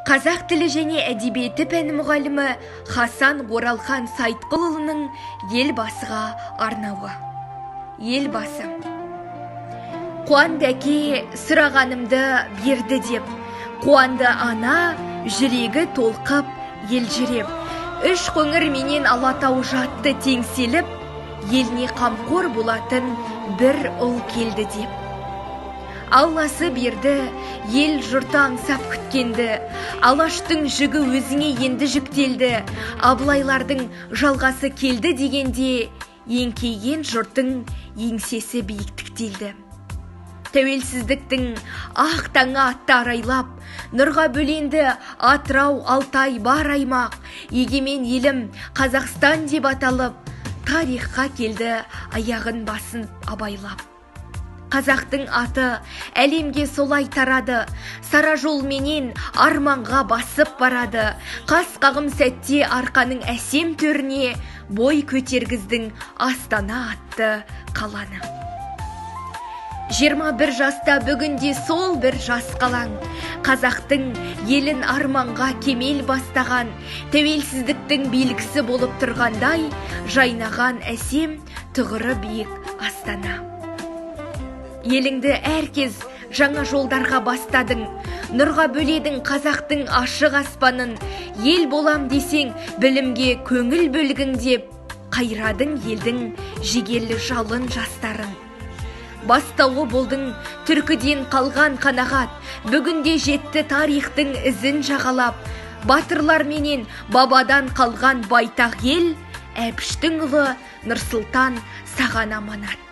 Қазақ тілі және әдебиеті пәні мұғалімі Хасан Оралхан Сайтқұлұлының елбасыға арнауы. Елбасы: қуанды әке сұрағанымды берді деп, қуанды ана жүрегі толқып елжіреп, үш қоңыр менен Алатау жатты теңселіп, еліне қамқор болатын бір ұл келді деп. Алласы берді, ел жұрты аңсап күткенді, Алаштың жүгі өзіңе енді жүктелді, Абылайлардың жалғасы келді дегенде, еңкейген жұрттың еңсесі биіктіктелді. Тәуелсіздіктің ақ таңы атты арайлап, нұрға бөленді Атырау, Алтай бар аймақ, егемен елім Қазақстан деп аталып, тарихқа келді аяғын басын абайлап. Қазақтың аты әлемге солай тарады, сара жол менен арманға басып барады. Қас қағым сәтте арқаның әсем төріне бой көтергіздің Астана атты қаланы. 21 жаста бүгінде сол бір жас қалаң, қазақтың елін арманға кемел бастаған, тәуелсіздіктің белгісі болып тұрғандай, жайнаған әсем тұғыры биік Астана. Еліңді әркез жаңа жолдарға бастадың, нұрға бөледің қазақтың ашық аспанын, ел болам десең білімге көңіл бөлгің деп, қайрадың елдің жігерлі жалын жастарын. Бастауы болдың түркіден қалған қанағат, бүгінде жетті тарихтың ізін жағалап, батырлар менен бабадан қалған байтақ ел, Әбіштің ұлы Нұрсұлтан саған аманат.